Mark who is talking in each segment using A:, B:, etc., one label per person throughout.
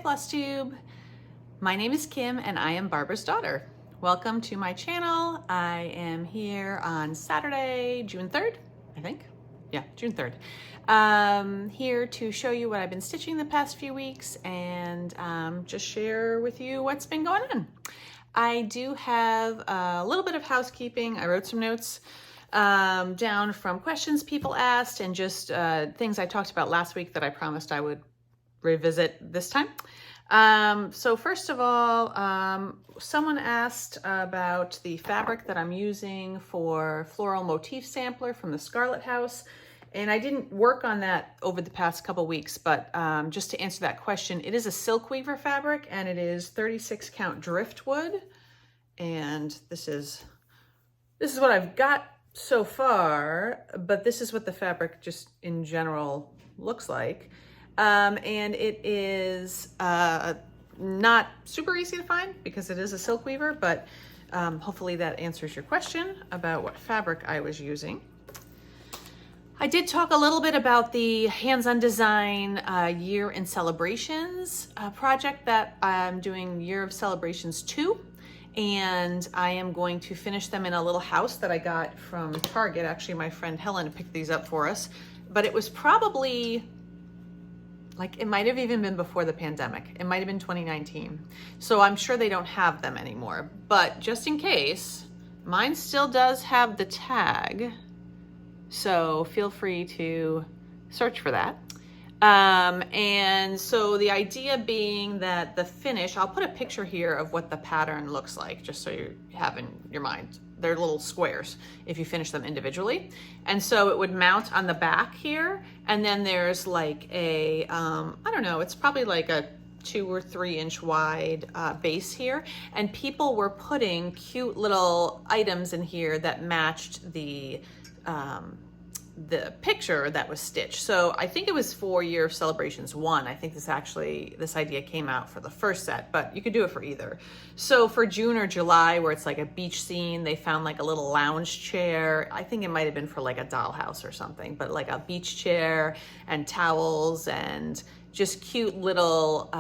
A: Flosstube. My name is Kim and I am Barbara's daughter. Welcome to my channel. I am here on Saturday, June 3rd, I think. Yeah, June 3rd. Here to show you what I've been stitching the past few weeks and just share with you what's been going on. I do have a little bit of housekeeping. I wrote some notes down from questions people asked and just things I talked about last week that I promised I would revisit this time. So first of all, someone asked about the fabric that I'm using for floral motif sampler from the Scarlet House. And I didn't work on that over the past couple weeks, but just to answer that question, it is a silk weaver fabric and it is 36 count driftwood. And this is what I've got so far, but this is what the fabric just in general looks like. And it is not super easy to find because it is a silk weaver, but hopefully that answers your question about what fabric I was using. I did talk a little bit about the hands-on design year in celebrations project that I'm doing Year of Celebrations 2. And I am going to finish them in a little house that I got from Target. Actually, my friend Helen picked these up for us, but it was probably like, it might have even been before the pandemic. It might have been 2019. So I'm sure they don't have them anymore, but just in case, mine still does have the tag. So feel free to search for that. And so the idea being that the finish, I'll put a picture here of what the pattern looks like, just so you have in your mind. They're little squares if you finish them individually. And so it would mount on the back here. And then there's like a, I don't know, it's probably like a 2 or 3 inch wide base here. And people were putting cute little items in here that matched the picture that was stitched. So I think it was for Year of Celebrations 1. I think this idea came out for the first set, but you could do it for either. So for June or July, where it's like a beach scene, they found like a little lounge chair. I think it might have been for like a dollhouse or something, but like a beach chair and towels and just cute little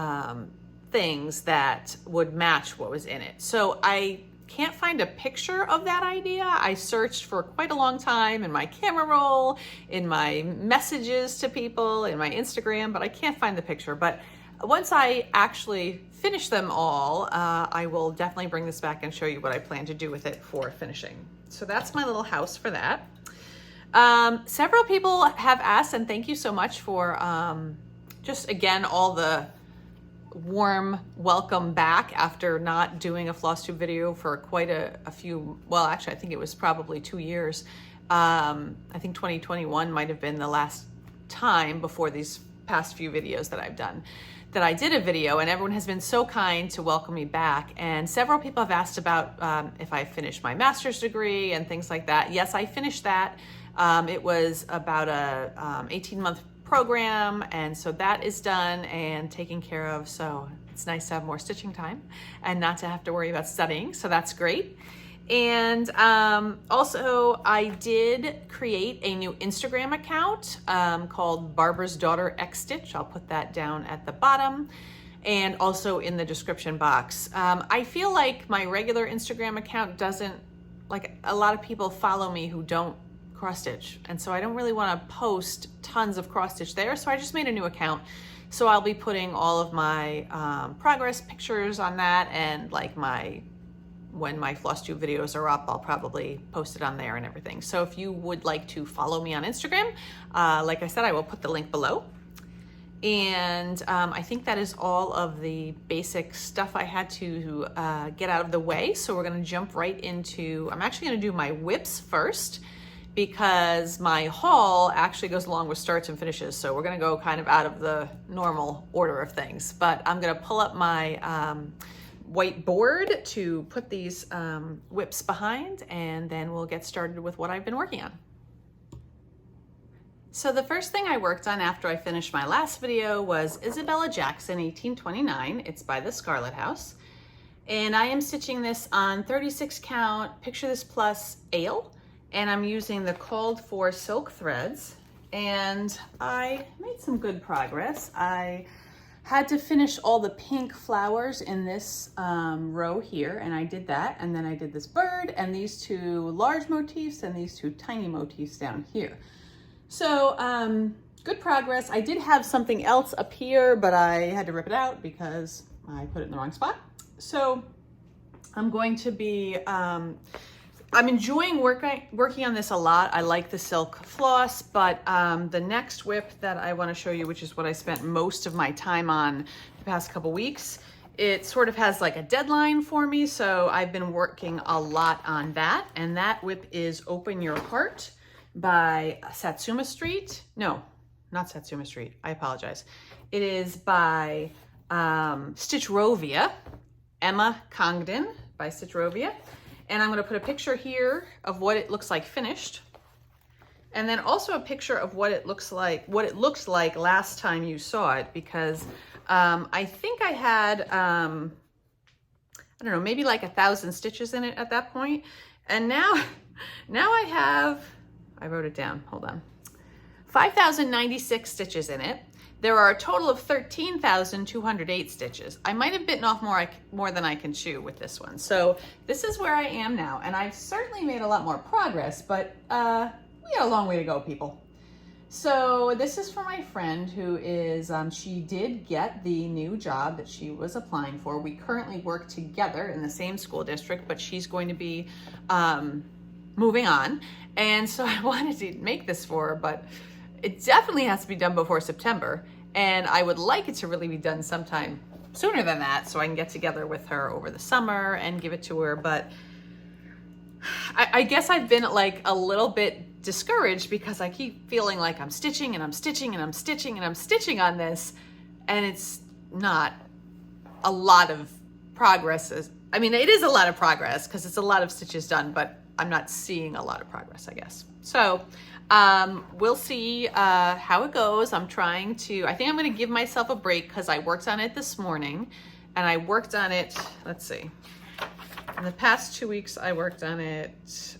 A: things that would match what was in it. So I can't find a picture of that idea. I searched for quite a long time in my camera roll, in my messages to people, in my Instagram, but I can't find the picture. But once I actually finish them all, I will definitely bring this back and show you what I plan to do with it for finishing. So that's my little house for that. Several people have asked, and thank you so much for just again, all the warm welcome back after not doing a Flosstube video for quite a few, well, actually, I think it was probably 2 years. I think 2021 might have been the last time before these past few videos that I've done that I did a video, and everyone has been so kind to welcome me back. And several people have asked about if I finished my master's degree and things like that. Yes, I finished that. It was about a 18-month program, and so that is done and taken care of. So it's nice to have more stitching time and not to have to worry about studying, so that's great. And also I did create a new Instagram account called Barbara's Daughter X Stitch. I'll put that down at the bottom and also in the description box. I feel like my regular Instagram account doesn't, like, a lot of people follow me who don't cross stitch, and so I don't really want to post tons of cross stitch there, so I just made a new account. So I'll be putting all of my progress pictures on that, and like when my Flosstube videos are up, I'll probably post it on there and everything. So if you would like to follow me on Instagram, like I said, I will put the link below. And I think that is all of the basic stuff I had to get out of the way. So we're going to jump right into, I'm actually going to do my whips first, because my haul actually goes along with starts and finishes. So we're gonna go kind of out of the normal order of things, but I'm gonna pull up my whiteboard to put these whips behind, and then we'll get started with what I've been working on. So the first thing I worked on after I finished my last video was Isabella Jackson 1829. It's by the Scarlet House. And I am stitching this on 36 count Picture This Plus Ale. And I'm using the called for silk threads, and I made some good progress. I had to finish all the pink flowers in this row here, and I did that. And then I did this bird and these two large motifs and these two tiny motifs down here. So good progress. I did have something else up here, but I had to rip it out because I put it in the wrong spot. So I'm going to be, I'm enjoying working on this a lot. I like the silk floss, but the next whip that I want to show you, which is what I spent most of my time on the past couple weeks, it sort of has like a deadline for me. So I've been working a lot on that. And that whip is Open Your Heart by Satsuma Street. No, not Satsuma Street. I apologize. It is by Stitchrovia, Emma Congdon by Stitchrovia. And I'm going to put a picture here of what it looks like finished. And then also a picture of what it looks like last time you saw it, because I think I had, I don't know, maybe like 1,000 stitches in it at that point. And now I have, I wrote it down, hold on, 5,096 stitches in it. There are a total of 13,208 stitches. I might have bitten off more than I can chew with this one. So this is where I am now, and I've certainly made a lot more progress, but we got a long way to go, people. So this is for my friend who is, she did get the new job that she was applying for. We currently work together in the same school district, but she's going to be moving on. And so I wanted to make this for her, but it definitely has to be done before September, and I would like it to really be done sometime sooner than that so I can get together with her over the summer and give it to her. But I guess I've been like a little bit discouraged because I keep feeling like I'm stitching and I'm stitching and I'm stitching and I'm stitching on this, and it's not a lot of progress. I mean, it is a lot of progress because it's a lot of stitches done, but I'm not seeing a lot of progress, I guess. So we'll see how it goes. I think I'm going to give myself a break because I worked on it this morning, and I worked on it, let's see, in the past 2 weeks, I worked on it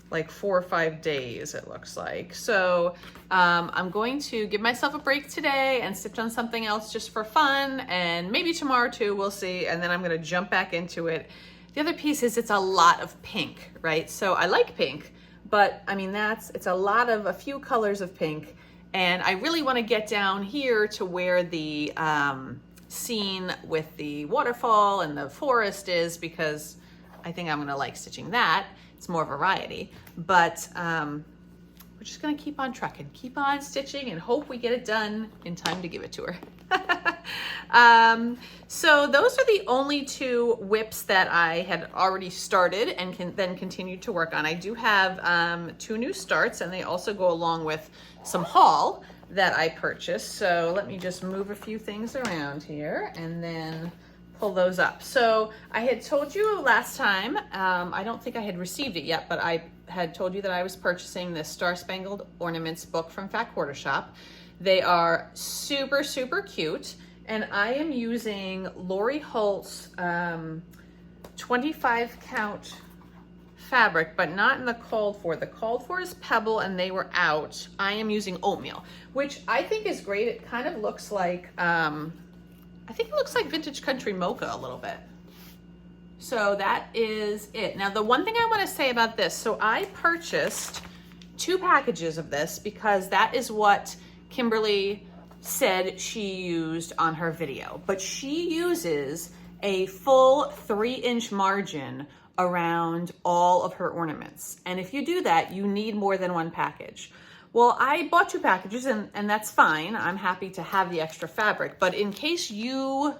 A: like 4 or 5 days, it looks like. So I'm going to give myself a break today and stitch on something else just for fun, and maybe tomorrow too, we'll see. And then I'm going to jump back into it. The other piece is it's a lot of pink, right? So I like pink, but I mean, it's a few colors of pink. And I really want to get down here to where the scene with the waterfall and the forest is, because I think I'm going to like stitching that. It's more variety, but we're just going to keep on trucking, keep on stitching, and hope we get it done in time to give it to her. So those are the only 2 whips that I had already started and then continued to work on. I do have 2 new starts, and they also go along with some haul that I purchased. So let me just move a few things around here and then pull those up. So I had told you last time, I don't think I had received it yet, but I had told you that I was purchasing this Star Spangled Ornaments book from Fat Quarter Shop. They are super, super cute. And I am using Lori Holt's 25 count fabric, but not in the called for. The called for is Pebble, and they were out. I am using Oatmeal, which I think is great. It kind of looks like, I think it looks like Vintage Country Mocha a little bit. So that is it. Now, the one thing I want to say about this, so I purchased 2 packages of this because that is what Kimberly said she used on her video, but she uses a full 3-inch margin around all of her ornaments. And if you do that, you need more than 1 package. Well, I bought 2 packages, and that's fine. I'm happy to have the extra fabric, but in case you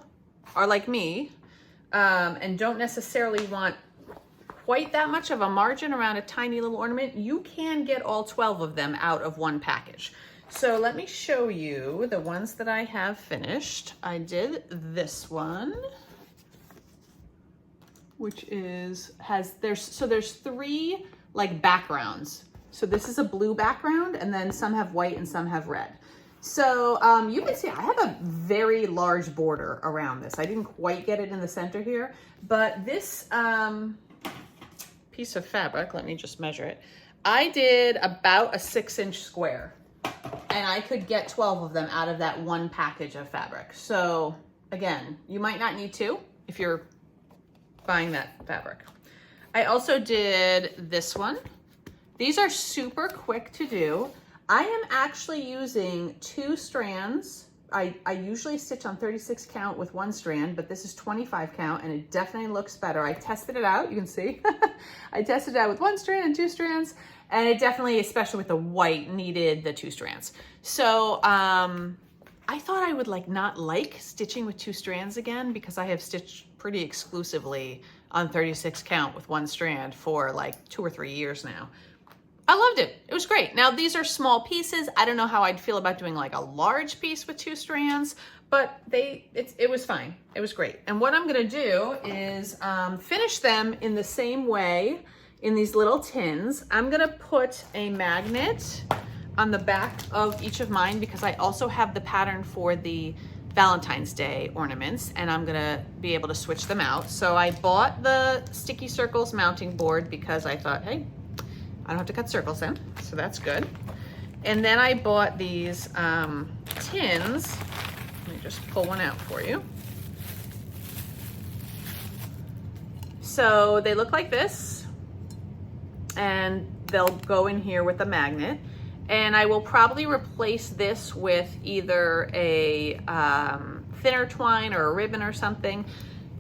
A: are like me and don't necessarily want quite that much of a margin around a tiny little ornament, you can get all 12 of them out of 1 package. So let me show you the ones that I have finished. I did this one, which there's 3 like backgrounds. So this is a blue background, and then some have white and some have red. So you can see I have a very large border around this. I didn't quite get it in the center here, but this piece of fabric, let me just measure it. I did about a 6-inch square. and I could get 12 of them out of that one package of fabric. So again, you might not need to if you're buying that fabric. I also did this one. These are super quick to do. I am actually using 2 strands. I usually stitch on 36 count with 1 strand, but this is 25 count and it definitely looks better. I tested it out, you can see. I tested it out with 1 strand and 2 strands, and it definitely, especially with the white, needed the 2 strands. So I thought I would not like stitching with 2 strands again, because I have stitched pretty exclusively on 36 count with 1 strand for like 2 or 3 years now. I loved it. It was great. Now these are small pieces. I don't know how I'd feel about doing like a large piece with 2 strands, but it was fine. It was great. And what I'm gonna do is finish them in the same way in these little tins. I'm gonna put a magnet on the back of each of mine, because I also have the pattern for the Valentine's Day ornaments, and I'm gonna be able to switch them out. So I bought the Sticky Circles mounting board because I thought, hey, I don't have to cut circles in, so that's good. And then I bought these tins. Let me just pull one out for you. So they look like this, and they'll go in here with a magnet. And I will probably replace this with either a thinner twine or a ribbon or something.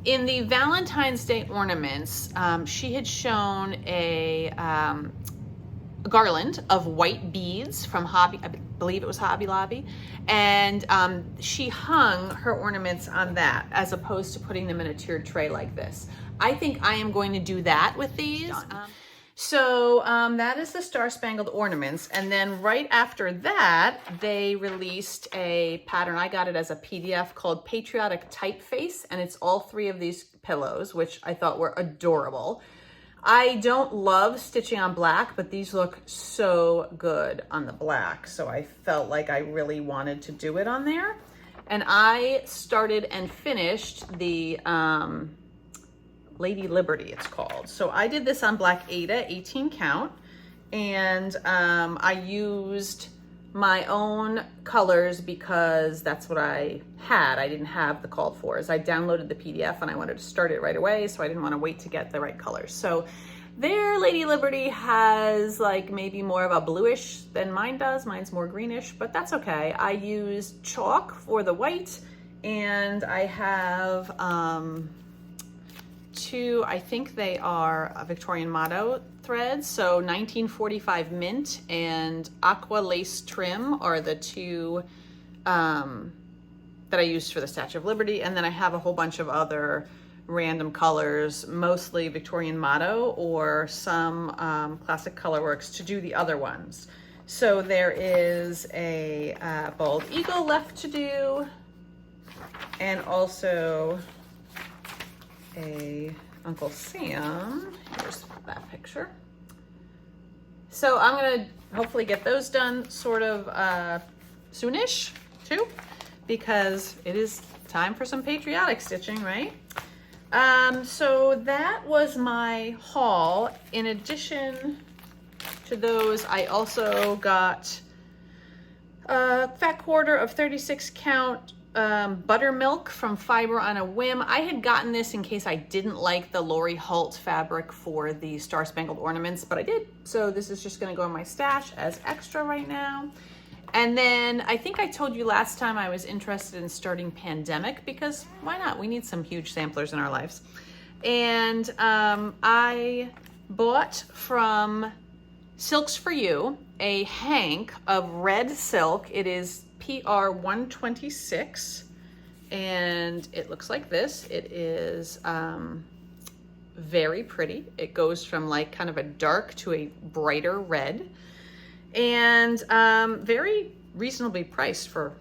A: In the Valentine's Day ornaments, she had shown a garland of white beads from I believe it was Hobby Lobby, and she hung her ornaments on that as opposed to putting them in a tiered tray like this. I think I am going to do that with these. So that is the Star Spangled Ornaments, and then right after that they released a pattern. I got it as a PDF called Patriotic Typeface, and it's all 3 of these pillows, which I thought were adorable. I don't love stitching on black, but these look so good on the black, so I felt like I really wanted to do it on there. And I started and finished the Lady Liberty, it's called. So I did this on Black Ada 18 count, and I used my own colors because that's what I had. I didn't have the called fors. I downloaded the PDF and I wanted to start it right away, so I didn't want to wait to get the right colors. So their Lady Liberty has like maybe more of a bluish than mine does. Mine's more greenish, but that's okay. I used chalk for the white, and I have 2, I think they are Victorian motto threads. So 1945 mint and aqua lace trim are the 2 that I used for the Statue of Liberty. And then I have a whole bunch of other random colors, mostly Victorian motto or some classic colorworks to do the other ones. So there is a bald eagle left to do, and also a Uncle Sam. Here's that picture. So I'm gonna hopefully get those done sort of soonish too, because it is time for some patriotic stitching, right? So that was my haul. In addition to those, I also got a fat quarter of 36 count buttermilk from Fiber on a Whim. I had gotten this in case I didn't like the Lori Holt fabric for the Star Spangled Ornaments, but I did. So this is just gonna go in my stash as extra right now. And then I think I told you last time I was interested in starting Pandemic, because why not? We need some huge samplers in our lives. And I bought from Silks for You a hank of red silk. It is PR 126, and it looks like this. It is very pretty. It goes from like kind of a dark to a brighter red, and very reasonably priced for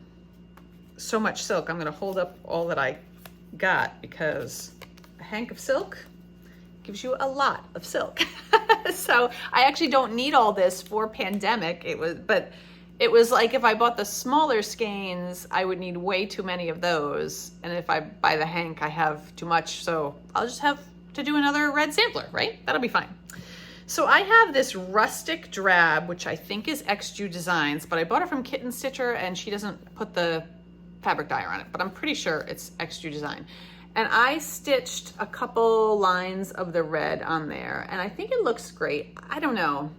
A: so much silk. I'm gonna hold up all that I got, because a hank of silk gives you a lot of silk. So I actually don't need all this for Pandemic. But it was like if I bought the smaller skeins, I would need way too many of those. And if I buy the hank, I have too much. So I'll just have to do another red sampler, right? That'll be fine. So I have this rustic drab, which I think is XJU Designs, but I bought it from Kitten Stitcher and she doesn't put the fabric dyer on it, but I'm pretty sure it's XJU Design. And I stitched a couple lines of the red on there and I think it looks great. I don't know.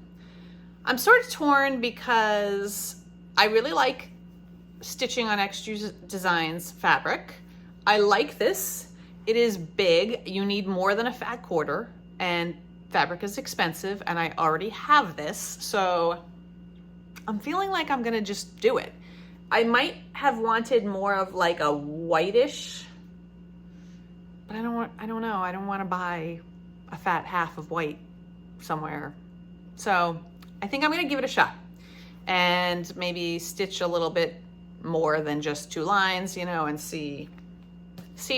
A: I'm sort of torn because I really like stitching on XJU Designs fabric. I like this. It is big. You need more than a fat quarter and fabric is expensive and I already have this. So I'm feeling like I'm gonna just do it. I might have wanted more of like a whitish, but I don't know. I don't want to buy a fat half of white somewhere. So I think I'm gonna give it a shot and maybe stitch a little bit more than just 2 lines, you know, and see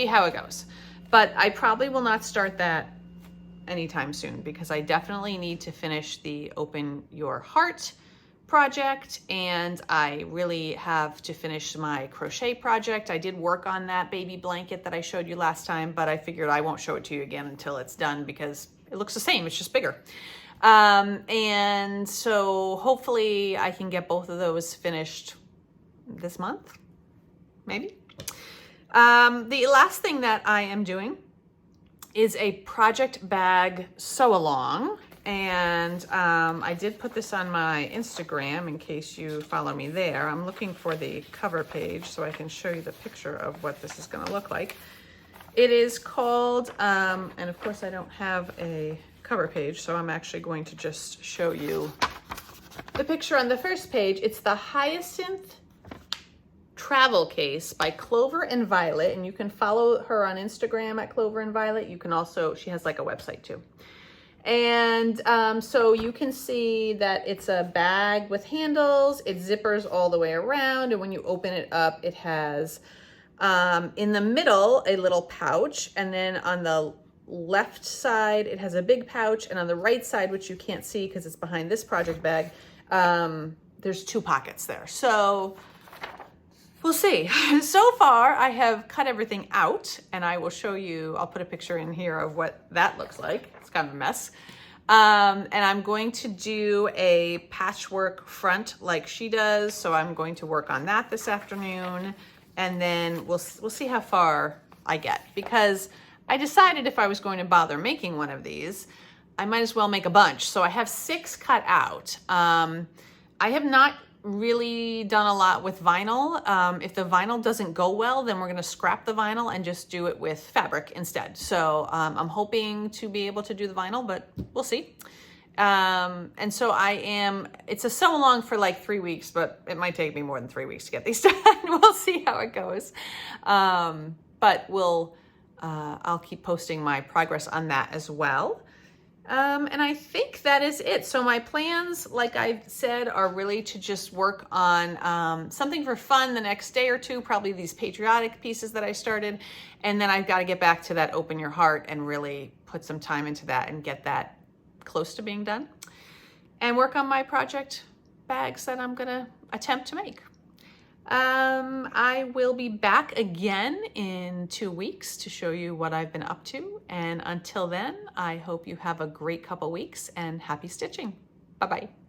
A: how it goes. But I probably will not start that anytime soon because I definitely need to finish the Open Your Heart project and I really have to finish my crochet project. I did work on that baby blanket that I showed you last time, but I figured I won't show it to you again until it's done because it looks the same, it's just bigger. And so hopefully I can get both of those finished this month, maybe. The last thing that I am doing is a project bag sew along. And I did put this on my Instagram in case you follow me there. I'm looking for the cover page so I can show you the picture of what this is gonna look like. It is called, and of course I don't have a cover page, so I'm actually going to just show you the picture on the first page. It's the Hyacinth Travel Case by Clover and Violet, and you can follow her on Instagram at Clover and Violet. You can also, she has like a website too. And so you can see that it's a bag with handles, it zippers all the way around, and when you open it up, it has in the middle a little pouch, and then on the left side it has a big pouch, and on the right side, which you can't see because it's behind this project bag, there's 2 pockets there. So we'll see. So far, I have cut everything out and I will show you, I'll put a picture in here of what that looks like. It's kind of a mess. And I'm going to do a patchwork front like she does. So I'm going to work on that this afternoon. And then we'll see how far I get because I decided if I was going to bother making one of these, I might as well make a bunch. So I have 6 cut out. I have not really done a lot with vinyl. If the vinyl doesn't go well, then we're gonna scrap the vinyl and just do it with fabric instead. So I'm hoping to be able to do the vinyl, but we'll see. And so it's a sew along for like 3 weeks, but it might take me more than 3 weeks to get these done. We'll see how it goes. But I'll keep posting my progress on that as well. And I think that is it. So my plans, like I said, are really to just work on something for fun the next day or 2, probably these patriotic pieces that I started. And then I've got to get back to that Open Your Heart and really put some time into that and get that close to being done. And work on my project bags that I'm going to attempt to make. I will be back again in 2 weeks to show you what I've been up to. And until then, I hope you have a great couple weeks and happy stitching. Bye-bye.